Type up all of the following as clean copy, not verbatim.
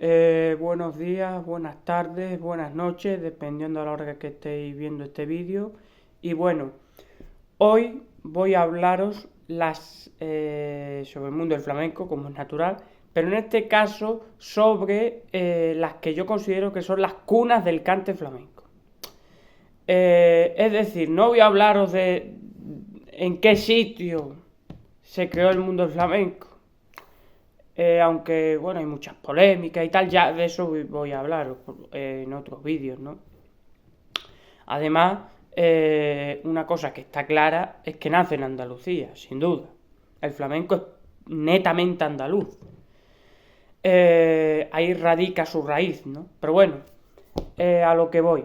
Buenos días, buenas tardes, buenas noches, dependiendo a la hora que estéis viendo este vídeo. Y bueno, hoy voy a hablaros sobre el mundo del flamenco, como es natural, pero en este caso sobre las que yo considero que son las cunas del cante flamenco. Es decir, no voy a hablaros de en qué sitio se creó el mundo del flamenco. Aunque, bueno, hay muchas polémicas y tal, ya de eso voy a hablar en otros vídeos, ¿no? Además, una cosa que está clara es que nace en Andalucía, sin duda. El flamenco es netamente andaluz. Ahí radica su raíz, ¿no? Pero bueno, a lo que voy.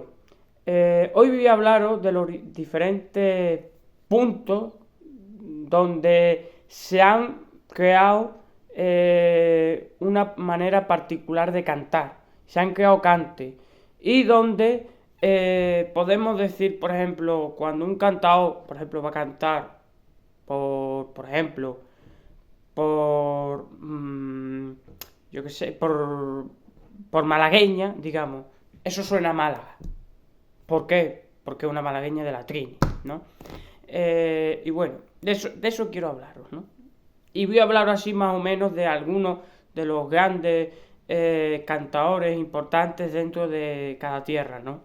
Hoy voy a hablaros de los diferentes puntos donde se han creado una manera particular de cantar. Se han creado cantes. Y donde podemos decir, por ejemplo, cuando un cantador, por ejemplo, va a cantar, por ejemplo, por, yo qué sé, por malagueña, digamos, eso suena a Málaga. ¿Por qué? Porque es una malagueña de la Trini, ¿no? Y bueno, de eso quiero hablaros, ¿no? Y voy a hablar así más o menos de algunos de los grandes cantadores importantes dentro de cada tierra, ¿no?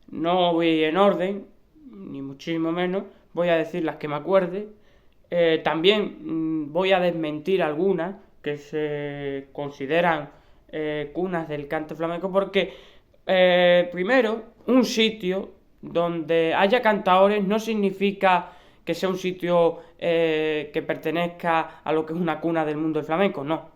No voy en orden, ni muchísimo menos, voy a decir las que me acuerde. También voy a desmentir algunas que se consideran cunas del cante flamenco, porque primero, un sitio donde haya cantadores no significa que sea un sitio que pertenezca a lo que es una cuna del mundo del flamenco, no.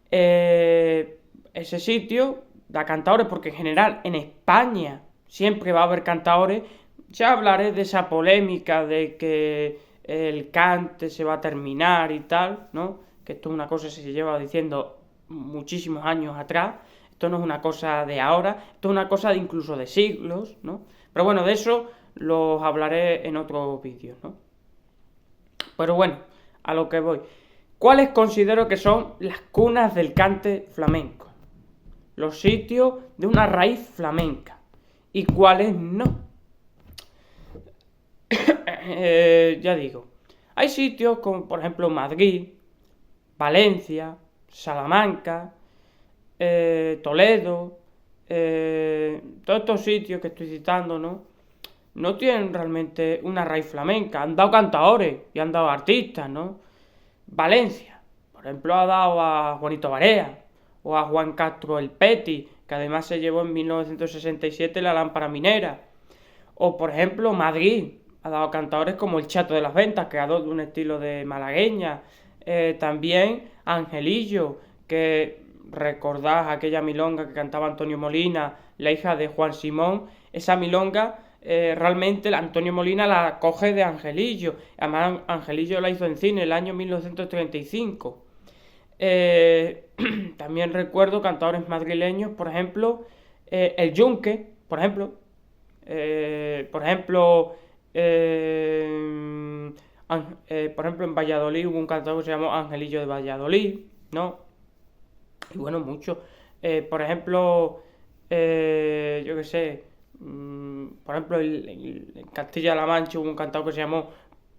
Ese sitio da cantadores porque en general en España siempre va a haber cantadores. Ya hablaré de esa polémica de que el cante se va a terminar y tal, ¿no? Que esto es una cosa que se lleva diciendo muchísimos años atrás. Esto no es una cosa de ahora, esto es una cosa de incluso de siglos, ¿no? Pero bueno, de eso los hablaré en otros vídeos, ¿no? Pero bueno, a lo que voy. ¿Cuáles considero que son las cunas del cante flamenco? Los sitios de una raíz flamenca. ¿Y cuáles no? Ya digo, hay sitios como por ejemplo Madrid, Valencia, Salamanca, Toledo, todos estos sitios que estoy citando, ¿no? No tienen realmente una raíz flamenca. Han dado cantadores y han dado artistas, ¿no? Valencia, por ejemplo, ha dado a Juanito Barea o a Juan Castro el Peti, que además se llevó en 1967 la lámpara minera. O por ejemplo, Madrid ha dado cantadores como el Chato de las Ventas, creador de un estilo de malagueña. También Angelillo, que recordás aquella milonga que cantaba Antonio Molina, la hija de Juan Simón. Esa milonga realmente Antonio Molina la coge de Angelillo. Además, Angelillo la hizo en cine el año 1935. También recuerdo cantadores madrileños, por ejemplo, el Yunque, por ejemplo. Por ejemplo, por ejemplo, en Valladolid hubo un cantador que se llamó Angelillo de Valladolid, ¿no? Y bueno, mucho. Por ejemplo, yo qué sé, por ejemplo, en Castilla-La Mancha hubo un cantador que se llamó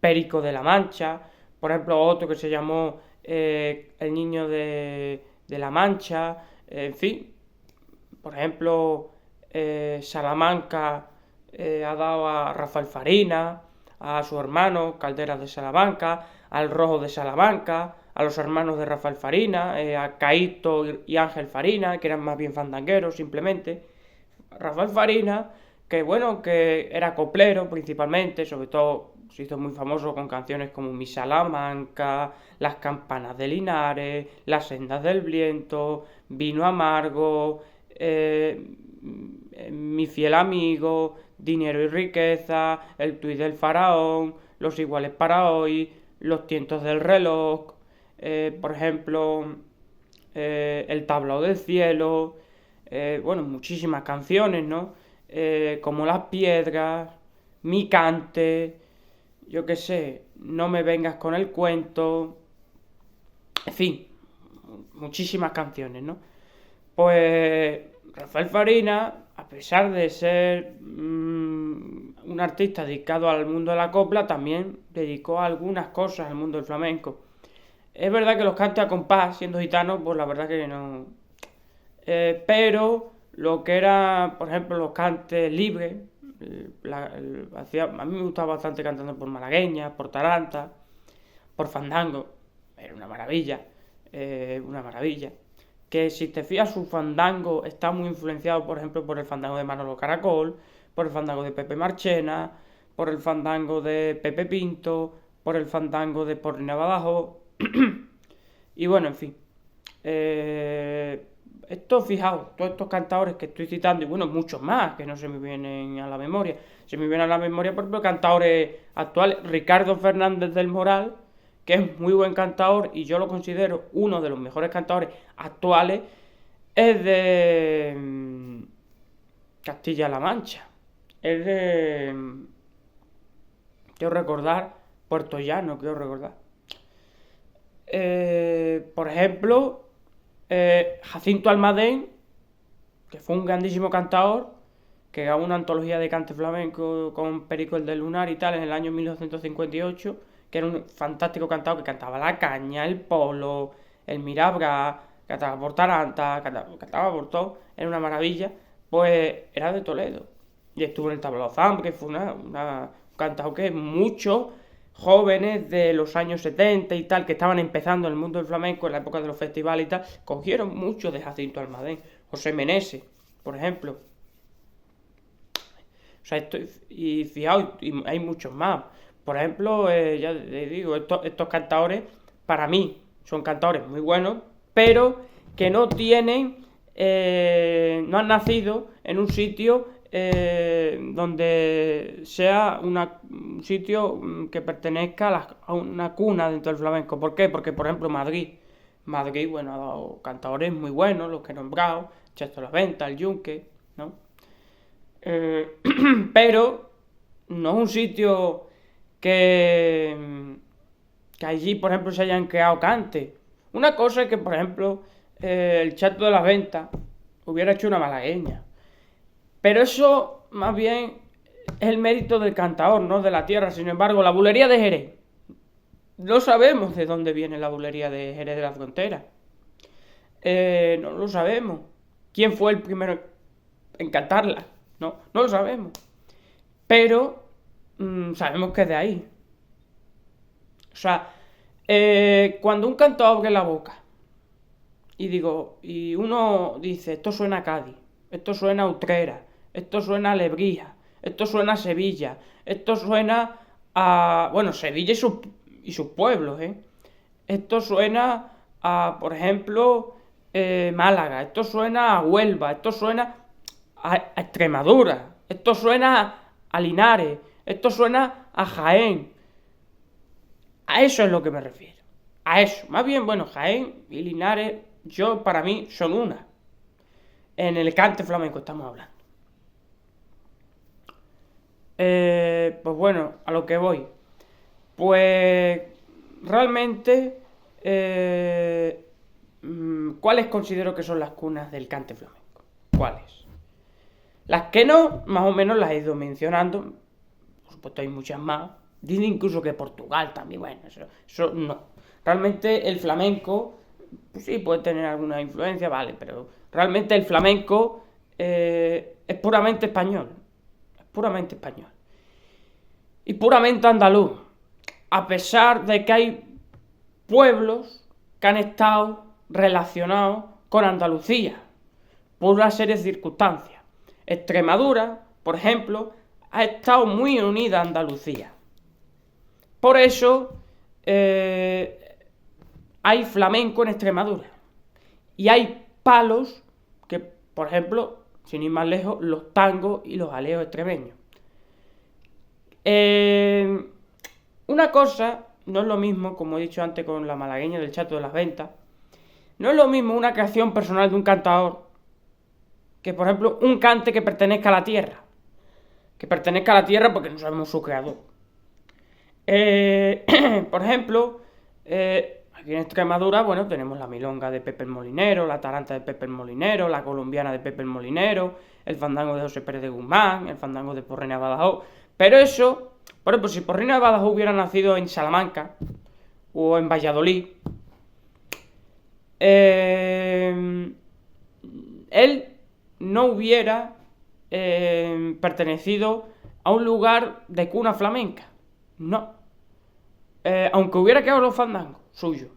Perico de la Mancha. Por ejemplo, otro que se llamó El Niño de la Mancha. En fin, por ejemplo, Salamanca ha dado a Rafael Farina, a su hermano Calderas de Salamanca, al Rojo de Salamanca, a los hermanos de Rafael Farina, a Caíto y Ángel Farina, que eran más bien fandangueros simplemente. Rafael Farina, que bueno, que era coplero principalmente, sobre todo se hizo muy famoso con canciones como Mi Salamanca, Las Campanas de Linares, Las Sendas del Viento, Vino Amargo, Mi Fiel Amigo, Dinero y Riqueza, El Tuit del Faraón, Los Iguales para Hoy, Los Tientos del Reloj, por ejemplo, El Tablao del Cielo, bueno, muchísimas canciones, ¿no? Como Las Piedras, Mi Cante, yo qué sé, No me vengas con el cuento, en fin, muchísimas canciones, ¿no? Pues Rafael Farina, a pesar de ser un artista dedicado al mundo de la copla, también dedicó algunas cosas al mundo del flamenco. Es verdad que los cantes a compás, siendo gitano, pues la verdad que no. Pero lo que era, por ejemplo, los cantes libres, a mí me gustaba bastante cantando por malagueña, por taranta, por fandango, era una maravilla, una maravilla. Que si te fijas, su fandango está muy influenciado, por ejemplo, por el fandango de Manolo Caracol, por el fandango de Pepe Marchena, por el fandango de Pepe Pinto, por el fandango de Porrina Badajoz. Y bueno, en fin. Fijaos, todos estos cantadores que estoy citando, y bueno, muchos más que no se me vienen a la memoria. Se me vienen a la memoria, por ejemplo, cantadores actuales. Ricardo Fernández del Moral, que es muy buen cantador y yo lo considero uno de los mejores cantadores actuales, es de Castilla-La Mancha. Es de, quiero recordar, Puerto Llano, quiero recordar. Por ejemplo, Jacinto Almadén, que fue un grandísimo cantador, que ganó una antología de cante flamenco con Perico el del Lunar y tal en el año 1958, que era un fantástico cantador que cantaba la caña, el polo, el mirabra, cantaba por taranta, cantaba por todo, era una maravilla. Pues era de Toledo y estuvo en el Tablao Zam, que fue un cantador que muchos jóvenes de los años 70 y tal, que estaban empezando en el mundo del flamenco en la época de los festivales y tal, cogieron mucho de Jacinto Almadén. José Meneses, por ejemplo. O sea, y fijaos, y hay muchos más. Por ejemplo, ya les digo, estos cantadores, para mí, son cantadores muy buenos, pero que no tienen, no han nacido en un sitio donde sea un sitio que pertenezca a una cuna dentro del flamenco. ¿Por qué? Porque, por ejemplo, Madrid, bueno, ha dado cantadores muy buenos, los que he nombrado, Chesto La Venta, el Yunque, ¿no? Pero no es un sitio que allí, por ejemplo, se hayan creado cantes. Una cosa es que, por ejemplo, el Chato de las Ventas hubiera hecho una malagueña. Pero eso, más bien, es el mérito del cantador, no de la tierra. Sin embargo, la bulería de Jerez, no sabemos de dónde viene la bulería de Jerez de la Frontera. No lo sabemos. ¿Quién fue el primero en cantarla? No lo sabemos. Pero sabemos que es de ahí. O sea, cuando un cantador abre la boca y uno dice, esto suena a Cádiz, esto suena a Utrera, esto suena a Lebrija, esto suena a Sevilla, esto suena a, bueno, Sevilla y sus pueblos, esto suena a, por ejemplo, Málaga, esto suena a Huelva, esto suena a Extremadura, esto suena a Linares, esto suena a Jaén. A eso es lo que me refiero. A eso. Más bien, bueno, Jaén y Linares, para mí, son una. En el cante flamenco estamos hablando. Pues bueno, a lo que voy. Pues realmente, ¿cuáles considero que son las cunas del cante flamenco? ¿Cuáles? Las que no, más o menos las he ido mencionando. Por supuesto hay muchas más. Dicen incluso que Portugal también, bueno, eso no. Realmente el flamenco, pues sí, puede tener alguna influencia, vale, pero realmente el flamenco es puramente español. Es puramente español. Y puramente andaluz. A pesar de que hay pueblos que han estado relacionados con Andalucía por una serie de circunstancias. Extremadura, por ejemplo, ha estado muy unida a Andalucía. Por eso hay flamenco en Extremadura. Y hay palos que, por ejemplo, sin ir más lejos, los tangos y los aleos extremeños. Una cosa, no es lo mismo, como he dicho antes con la malagueña del Chato de las Ventas, no es lo mismo una creación personal de un cantador que, por ejemplo, un cante que pertenezca a la tierra. Que pertenezca a la tierra porque no sabemos su creador. Por ejemplo, Aquí en Extremadura, bueno, tenemos la milonga de Pepe el Molinero, la taranta de Pepe el Molinero, la colombiana de Pepe el Molinero, el fandango de José Pérez de Guzmán, el fandango de Porreña de Badajoz. Pero eso, por ejemplo, si Porreña de Badajoz hubiera nacido en Salamanca o en Valladolid, él no hubiera pertenecido a un lugar de cuna flamenca. No. Aunque hubiera quedado los fandangos suyos.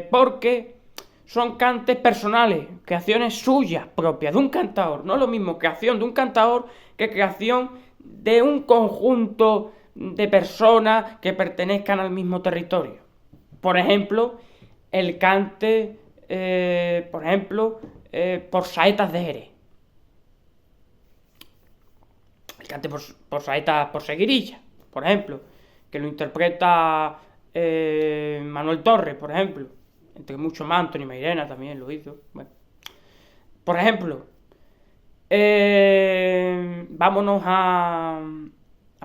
Porque son cantes personales, creaciones suyas, propias de un cantador. No es lo mismo creación de un cantador que creación de un conjunto de personas que pertenezcan al mismo territorio. Por ejemplo, el cante, por saetas de Jerez. El cante por saetas por seguirilla, por ejemplo, que lo interpreta Manuel Torres, por ejemplo, entre muchos más. Antonio Mairena también lo hizo. Bueno. Por ejemplo, vámonos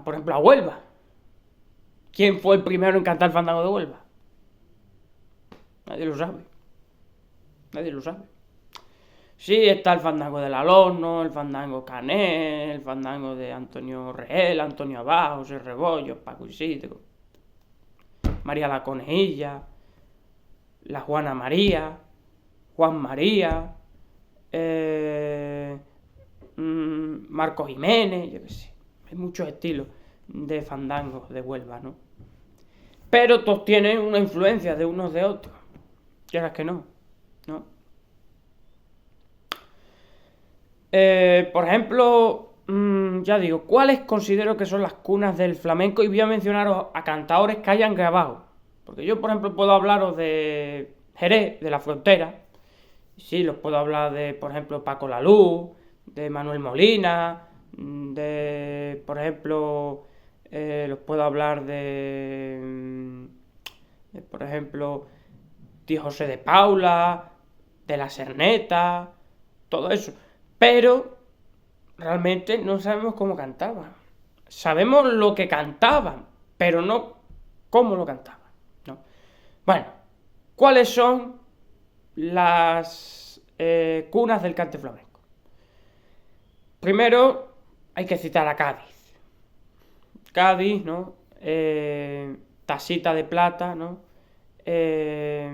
por ejemplo, a Huelva. ¿Quién fue el primero en cantar el fandango de Huelva? Nadie lo sabe. Nadie lo sabe. Sí, está el fandango del Alorno, el fandango Cané, el fandango de Antonio Reel, Antonio Abad, José Rebollo, Paco Isidro, María la Conejilla, la Juana María, Juan María, Marco Jiménez, yo qué sé. Hay muchos estilos de fandangos de Huelva, ¿no? Pero todos tienen una influencia de unos de otros. Quieras que no, ¿no? Por ejemplo, ya digo, ¿cuáles considero que son las cunas del flamenco? Y voy a mencionaros a cantadores que hayan grabado. Porque yo, por ejemplo, puedo hablaros de Jerez, de la Frontera. Sí, los puedo hablar de, por ejemplo, Paco Laluz, de Manuel Molina, de, por ejemplo, los puedo hablar de, por ejemplo, tío José de Paula, de la Serneta, todo eso. Pero realmente no sabemos cómo cantaban. Sabemos lo que cantaban, pero no cómo lo cantaban, ¿no? Bueno, ¿cuáles son las cunas del cante flamenco? Primero hay que citar a Cádiz. Cádiz, ¿no? Tasita de plata, ¿no? Que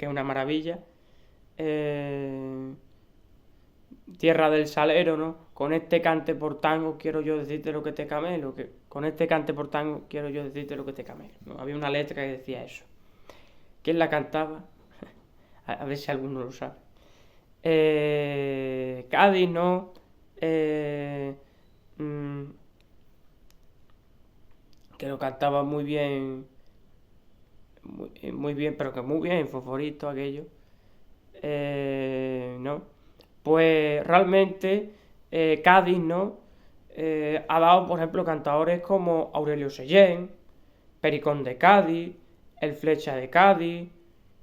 es una maravilla. Tierra del Salero, ¿no? Con este cante por tango quiero yo decirte lo que te camelo, que con este cante por tango quiero yo decirte lo que te camelo, ¿no? Había una letra que decía eso. ¿Quién la cantaba? A ver si alguno lo sabe. Cádiz, ¿no? Que lo cantaba muy bien, muy bien, pero que muy bien, Fosforito, aquello. ¿No? Pues realmente Cádiz, ¿no? Ha dado, por ejemplo, cantadores como Aurelio Sellén, Pericón de Cádiz, el Flecha de Cádiz,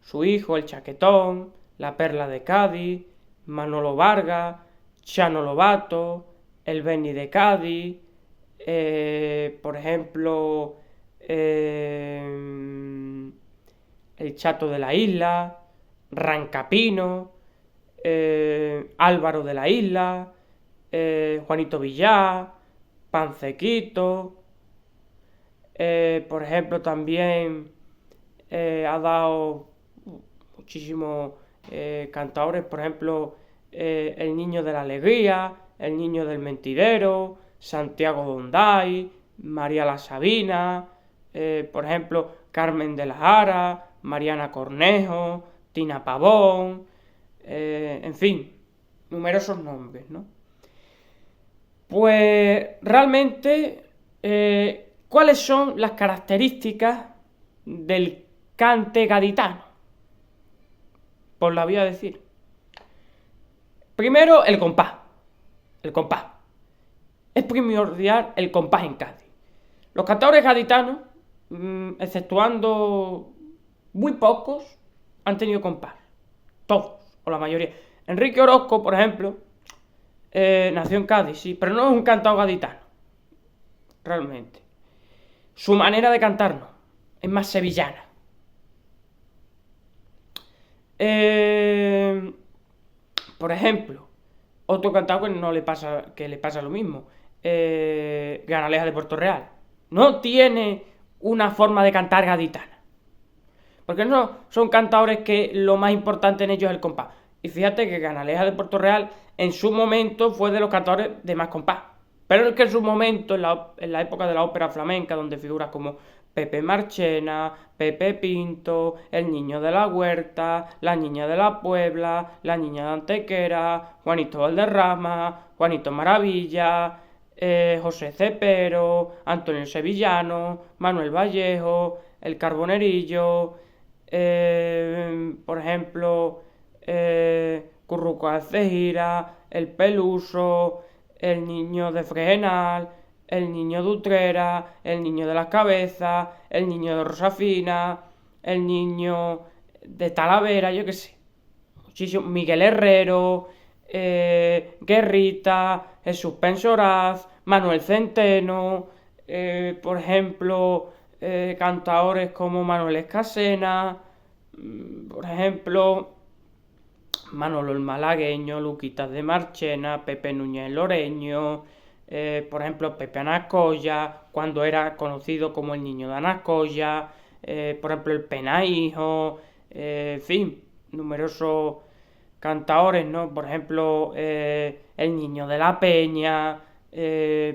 su hijo, el Chaquetón, la Perla de Cádiz, Manolo Vargas, Chano Lobato, el Beni de Cádiz, por ejemplo, el Chato de la Isla, Rancapino, Álvaro de la Isla, Juanito Villar, Pancequito, por ejemplo también ha dado muchísimos cantadores, por ejemplo El Niño de la Alegría, El Niño del Mentidero, Santiago Donday, María la Sabina, por ejemplo Carmen de la Jara, Mariana Cornejo, Tina Pavón, en fin, numerosos nombres, ¿no? Pues realmente, ¿cuáles son las características del cante gaditano? Pues la voy a decir. Primero, el compás. El compás. Es primordial el compás en Cádiz. Los cantadores gaditanos, exceptuando muy pocos, han tenido compás. Todos, o la mayoría. Enrique Orozco, por ejemplo, nació en Cádiz, sí, pero no es un cantador gaditano. Realmente. Su manera de cantar no. Es más sevillana. Eh, por ejemplo, otro cantador que le pasa lo mismo. Canalejas de Puerto Real. No tiene una forma de cantar gaditana. Porque no son cantadores que lo más importante en ellos es el compás. Y fíjate que Canalejas de Puerto Real en su momento fue de los cantadores de más compás. Pero es que en su momento, en la época de la ópera flamenca, donde figuras como Pepe Marchena, Pepe Pinto, el Niño de la Huerta, la Niña de la Puebla, la Niña de Antequera, Juanito Valderrama, Juanito Maravilla, José Cepero, Antonio Sevillano, Manuel Vallejo, el Carbonerillo, por ejemplo, Curruco Alcejira, el Peluso, el Niño de Fregenal, el Niño de Utrera, el Niño de las Cabezas, el Niño de Rosafina, el Niño de Talavera, yo qué sé. Muchísimo. Miguel Herrero, Guerrita, Jesús Pensoraz, Manuel Centeno, por ejemplo, cantadores como Manuel Escasena, por ejemplo, Manolo el Malagueño, Luquitas de Marchena, Pepe Núñez Loreño, por ejemplo, Pepe Anascoya, cuando era conocido como el Niño de Anascoya, por ejemplo, el Penaijo, en fin, numerosos cantadores, ¿no? Por ejemplo, el Niño de la Peña,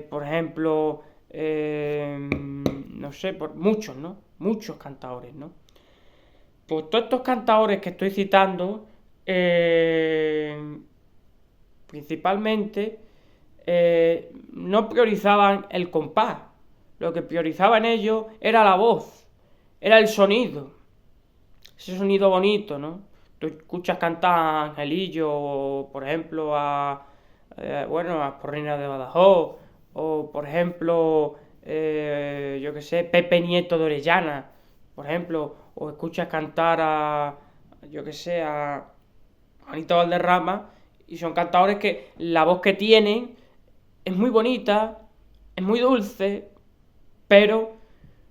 por ejemplo, no sé, muchos, ¿no? Muchos cantadores, ¿no? Pues todos estos cantadores que estoy citando, principalmente, no priorizaban el compás. Lo que priorizaban ellos era la voz, era el sonido, ese sonido bonito, ¿no? Tú escuchas cantar a Angelillo, por ejemplo, bueno, a Porrina de Badajoz, o por ejemplo, yo que sé, Pepe Nieto de Orellana, por ejemplo, o escuchas cantar yo que sé, a Juanito Valderrama, y son cantadores que la voz que tienen es muy bonita, es muy dulce, pero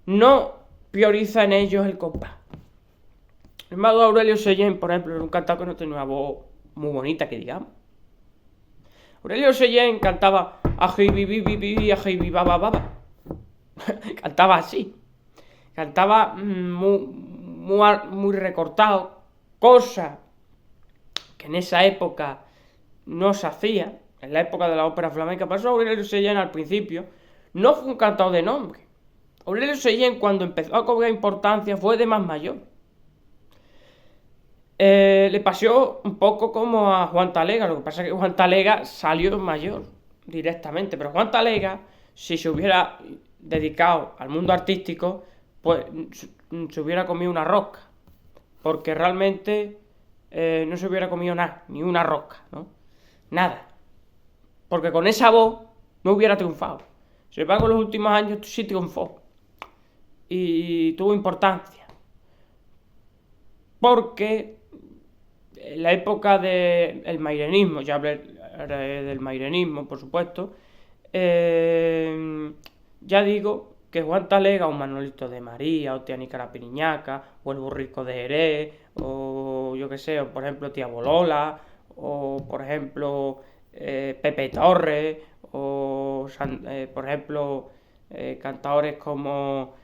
no prioriza en ellos el compás. El mago Aurelio Sellén, por ejemplo, era un cantador que no tenía una voz muy bonita, que digamos. Aurelio Sellén cantaba cantaba así. Cantaba muy recortado, cosa que en esa época no se hacía. En la época de la ópera flamenca pasó. Aurelio Sellén al principio no fue un cantador de nombre. Aurelio Sellén, cuando empezó a cobrar importancia, fue de más mayor. Le pasó un poco como a Juan Talega. Lo que pasa es que Juan Talega salió mayor directamente, pero Juan Talega, si se hubiera dedicado al mundo artístico, pues se hubiera comido una rosca, porque realmente no se hubiera comido nada, ni una rosca, ¿no? Nada, porque con esa voz no hubiera triunfado. Sin embargo, en los últimos años sí triunfó y tuvo importancia, porque en la época del mairenismo, ya hablé del mairenismo, por supuesto, ya digo que Juan Talega, o Manolito de María, o Tía Carapiniñaca, o el Burrico de Jerez, o yo que sé, o por ejemplo Tía Bolola, o por ejemplo Pepe Torres, o por ejemplo cantadores como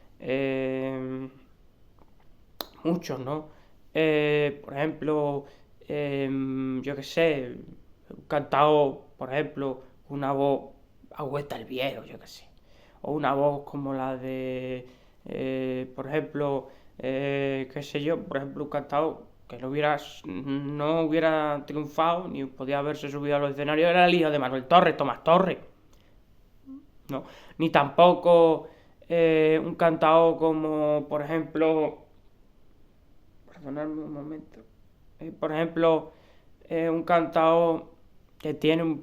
muchos, ¿no? Por ejemplo, yo que sé, un cantado, por ejemplo, una voz Agüeta el Viejo, yo que sé, o una voz como la de, por ejemplo, qué sé yo, por ejemplo, un cantado que no hubiera triunfado, ni podía haberse subido a los escenarios, era el hijo de Manuel Torres, Tomás Torres, ¿no? Ni tampoco un cantado como, por ejemplo, perdonadme un momento, por ejemplo, un cantao que tiene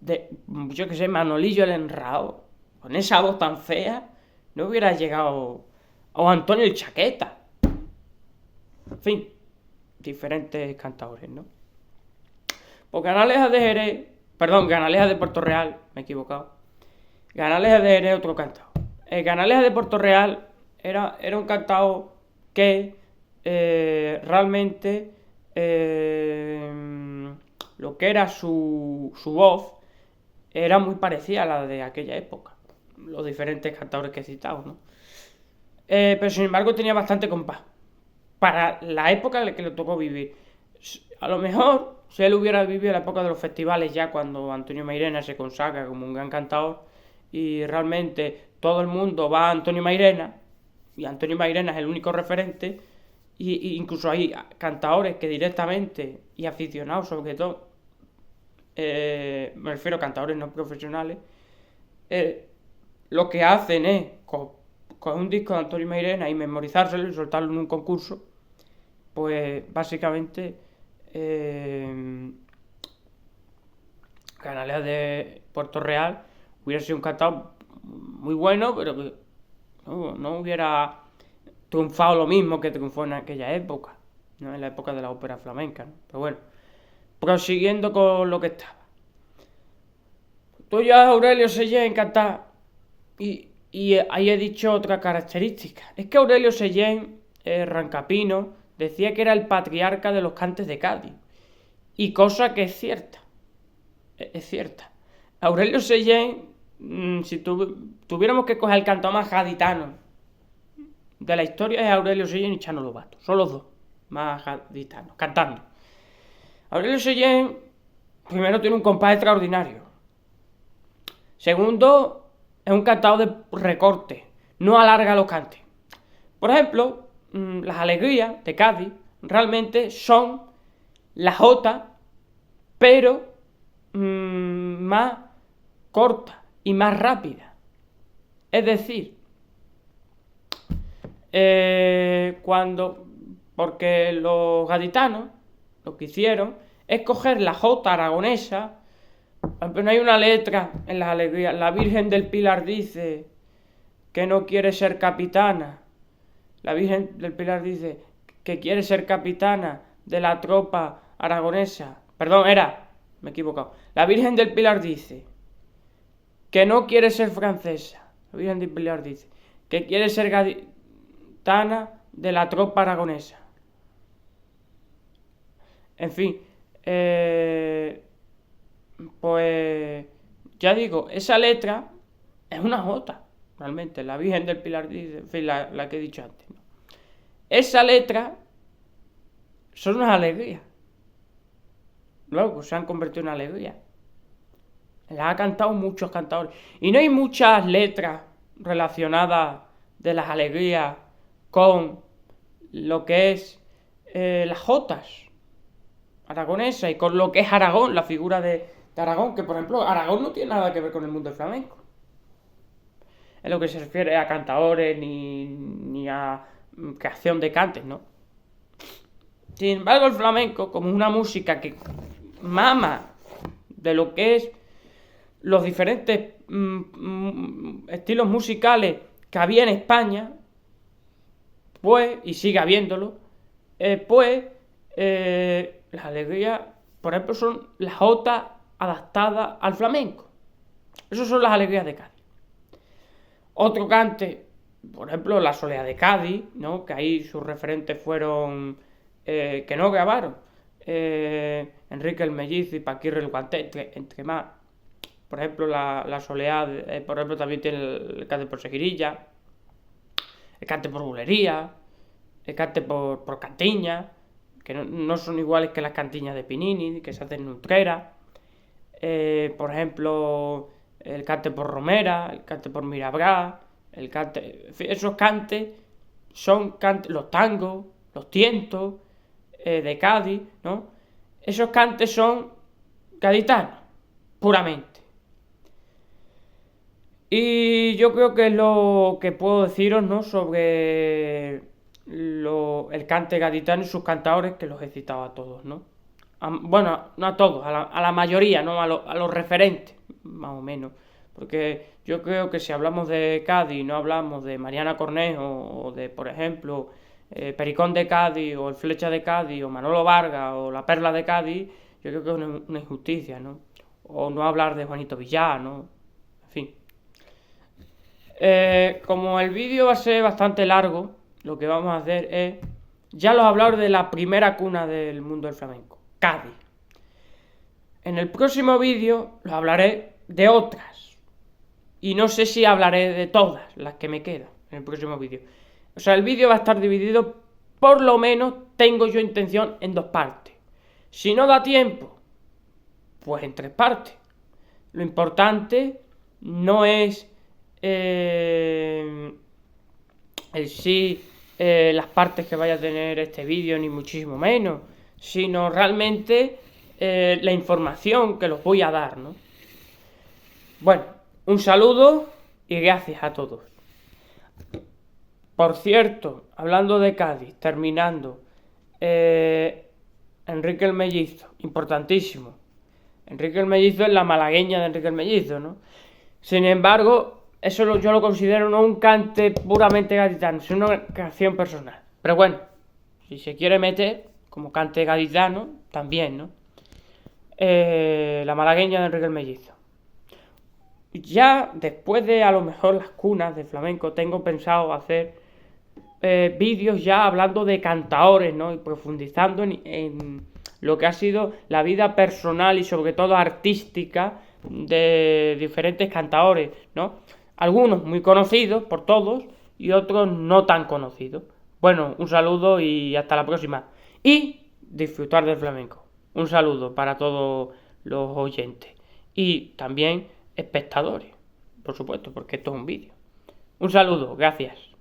yo que sé, Manolillo el Enrao, con esa voz tan fea, no hubiera llegado a Antonio el Chaqueta. En fin, diferentes cantadores, ¿no? Pues Canalejas de Jerez, perdón, Canalejas de Puerto Real, me he equivocado. Canalejas de Jerez, otro cantao. Canalejas de Puerto Real era un cantao que realmente lo que era su voz era muy parecida a la de aquella época, los diferentes cantadores que he citado, ¿no? Pero sin embargo tenía bastante compás para la época en la que le tocó vivir. A lo mejor, si él hubiera vivido la época de los festivales, ya cuando Antonio Mairena se consagra como un gran cantador y realmente todo el mundo va a Antonio Mairena, y Antonio Mairena es el único referente, y incluso hay cantadores que directamente, y aficionados sobre todo, me refiero a cantadores no profesionales, lo que hacen es coger un disco de Antonio Mairena y memorizárselo y soltarlo en un concurso. Pues básicamente Canalejas de Puerto Real hubiera sido un cantador muy bueno, pero que no hubiera triunfado lo mismo que triunfó en aquella época, ¿no? En la época de la ópera flamenca, ¿no? Pero bueno, prosiguiendo con lo que estaba. Tú ya Aurelio Sellén cantar, y ahí he dicho otra característica. Es que Aurelio Sellén, Rancapino, decía que era el patriarca de los cantes de Cádiz. Y cosa que es cierta. Es cierta. Aurelio Sellén, si tuviéramos que coger el canto más gaditano de la historia, es Aurelio Sellén y Chano Lobato. Son los dos más gaditanos, cantando. Aurelio Sellén, primero, tiene un compás extraordinario. Segundo, es un cantador de recorte, no alarga los cantes. Por ejemplo, las alegrías de Cádiz realmente son la jota, pero más corta y más rápida. Es decir, porque los gaditanos lo que hicieron es coger la jota aragonesa. Pero no hay una letra en las alegrías. La Virgen del Pilar dice que no quiere ser capitana. La Virgen del Pilar dice que quiere ser capitana de la tropa aragonesa. Perdón, me he equivocado. La Virgen del Pilar dice que no quiere ser francesa. La Virgen del Pilar dice que quiere ser capitana de la tropa aragonesa. En fin, pues ya digo, esa letra es una jota, realmente. La Virgen del Pilar dice, en fin, la que he dicho antes, ¿no? Esa letra son unas alegrías. Luego se han convertido en alegrías. Las ha cantado muchos cantadores. Y no hay muchas letras relacionadas de las alegrías con lo que es las jotas aragonesas y con lo que es Aragón, la figura de Aragón, que por ejemplo Aragón no tiene nada que ver con el mundo del flamenco en lo que se refiere a cantadores ni a creación de cantes, ¿no? Sin embargo, el flamenco, como una música que mama de lo que es los diferentes estilos musicales que había en España, pues, y sigue habiéndolo, las alegrías, por ejemplo, son las jotas adaptadas al flamenco. Esas son las alegrías de Cádiz. Otro cante, por ejemplo, la Soleá de Cádiz, ¿no? Que ahí sus referentes fueron que no grabaron, Enrique el Mellizo y Paquirre el Guantete, entre más. Por ejemplo, la Soleá, por ejemplo, también tiene el cante por seguirilla, el cante por bulería, el cante por cantiña, que no son iguales que las cantiñas de Pinini, que se hacen en Utrera. Por ejemplo, el cante por romera, el cante por mirabrá, esos cantes son los tangos, los tientos de Cádiz, ¿no? Esos cantes son gaditanos, puramente. Y yo creo que es lo que puedo deciros, ¿no? Sobre el cante gaditano y sus cantadores, que los he citado a todos, ¿no? Bueno, no a todos, a la mayoría, ¿no? A los referentes, más o menos. Porque yo creo que si hablamos de Cádiz, no hablamos de Mariana Cornejo, o de, por ejemplo, Pericón de Cádiz, o el Flecha de Cádiz, o Manolo Vargas, o la Perla de Cádiz, yo creo que es una injusticia, ¿no? O no hablar de Juanito Villar, ¿no? En fin. Como el vídeo va a ser bastante largo, lo que vamos a hacer es ya los he hablado de la primera cuna del mundo del flamenco, Cádiz. En el próximo vídeo los hablaré de otras. Y no sé si hablaré de todas las que me quedan en el próximo vídeo. O sea, el vídeo va a estar dividido, por lo menos tengo yo intención, en 2 partes. Si no da tiempo, pues en 3 partes. Lo importante no es las partes que vaya a tener este vídeo, ni muchísimo menos, sino realmente la información que los voy a dar, ¿no? Bueno, un saludo y gracias a todos. Por cierto, hablando de Cádiz, terminando, Enrique el Mellizo, importantísimo. Enrique el Mellizo es la malagueña de Enrique el Mellizo, ¿no? Sin embargo, eso yo lo considero no un cante puramente gaditano, sino una canción personal. Pero bueno, si se quiere meter como cante gaditano, también, ¿no? La malagueña de Enrique el Mellizo. Ya después de a lo mejor las cunas de flamenco, tengo pensado hacer vídeos ya hablando de cantaores, ¿no? Y profundizando en lo que ha sido la vida personal y sobre todo artística de diferentes cantaores, ¿no? Algunos muy conocidos por todos y otros no tan conocidos. Bueno, un saludo y hasta la próxima. Y disfrutar del flamenco. Un saludo para todos los oyentes. Y también espectadores, por supuesto, porque esto es un vídeo. Un saludo, gracias.